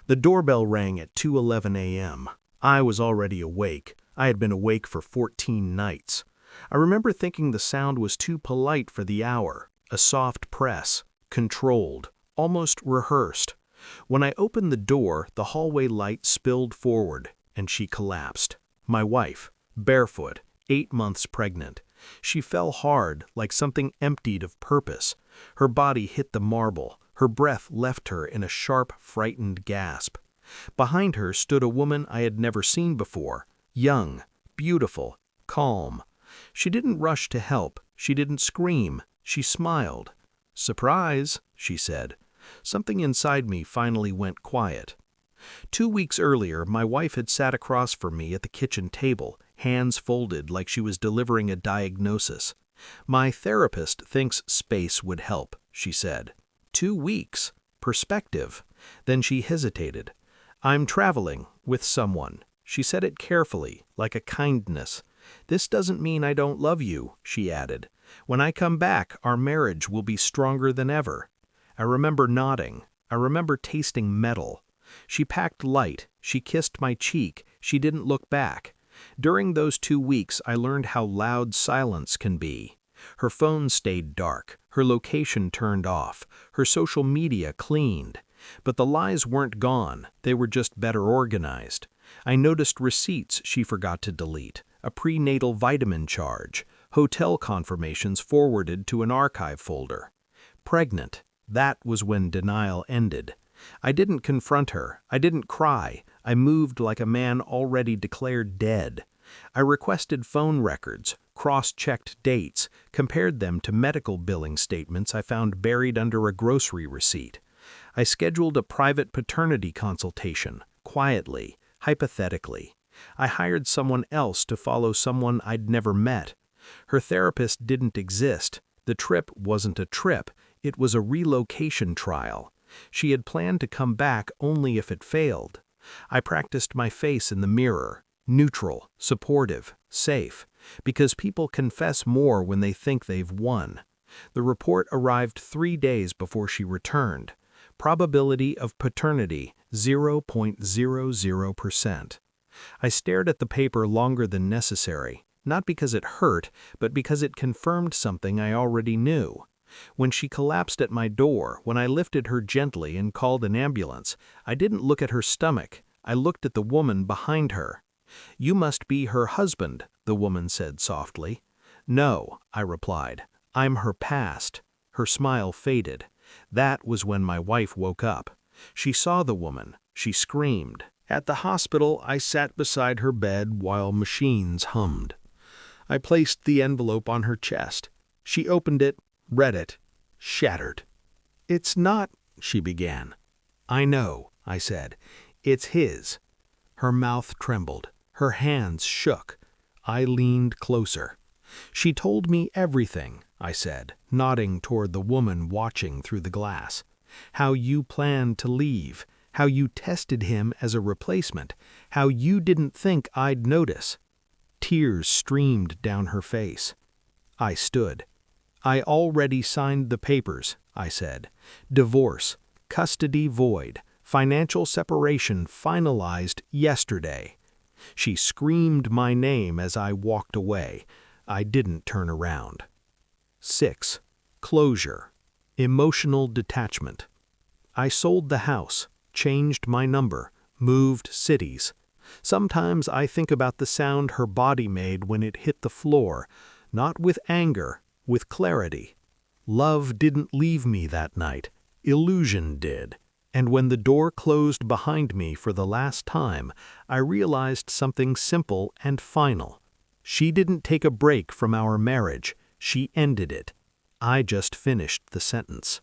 The doorbell rang at 2:11 a.m. I was already awake. I had been awake for 14 nights. I remember thinking the sound was too polite for the hour, a soft press, controlled, almost rehearsed. When I opened the door, the hallway light spilled forward, and she collapsed. My wife, barefoot, 8 months pregnant. She fell hard, like something emptied of purpose. Her body hit the marble. Her breath left her in a sharp, frightened gasp. Behind her stood a woman I had never seen before, young, beautiful, calm. She didn't rush to help. She didn't scream. She smiled. "Surprise," she said. Something inside me finally went quiet. 2 weeks earlier, my wife had sat across from me at the kitchen table, hands folded like she was delivering a diagnosis. "My therapist thinks space would help," she said. 2 weeks. Perspective. Then she hesitated. "I'm traveling with someone." She said it carefully, like a kindness. "This doesn't mean I don't love you," she added. "When I come back, our marriage will be stronger than ever." I remember nodding. I remember tasting metal. She packed light. She kissed my cheek. She didn't look back. During those 2 weeks, I learned how loud silence can be. Her phone stayed dark. Her location turned off. Her social media cleaned. But the lies weren't gone. They were just better organized. I noticed receipts she forgot to delete, a prenatal vitamin charge, hotel confirmations forwarded to an archive folder. Pregnant. That was when denial ended. I didn't confront her. I didn't cry. I moved like a man already declared dead. I requested phone records, cross-checked dates, compared them to medical billing statements I found buried under a grocery receipt. I scheduled a private paternity consultation, quietly, hypothetically. I hired someone else to follow someone I'd never met. Her therapist didn't exist. The trip wasn't a trip. It was a relocation trial. She had planned to come back only if it failed. I practiced my face in the mirror, neutral, supportive, safe, because people confess more when they think they've won. The report arrived 3 days before she returned. Probability of paternity, 0.00%. I stared at the paper longer than necessary, not because it hurt, but because it confirmed something I already knew. When she collapsed at my door, when I lifted her gently and called an ambulance, I didn't look at her stomach. I looked at the woman behind her. "You must be her husband," the woman said softly. "No," I replied. "I'm her past." Her smile faded. That was when my wife woke up. She saw the woman. She screamed. At the hospital, I sat beside her bed while machines hummed. I placed the envelope on her chest. She opened it, read it, shattered. "It's not," she began. "I know," I said. "It's his." Her mouth trembled. Her hands shook. I leaned closer. "She told me everything," I said, nodding toward the woman watching through the glass. "How you planned to leave, how you tested him as a replacement, how you didn't think I'd notice." Tears streamed down her face. I stood. "I already signed the papers," I said. "Divorce, custody void, financial separation finalized yesterday." She screamed my name as I walked away. I didn't turn around. 6. Closure. Emotional detachment. I sold the house, changed my number, moved cities. Sometimes I think about the sound her body made when it hit the floor, not with anger, with clarity. Love didn't leave me that night. Illusion did. And when the door closed behind me for the last time, I realized something simple and final. She didn't take a break from our marriage. She ended it. I just finished the sentence.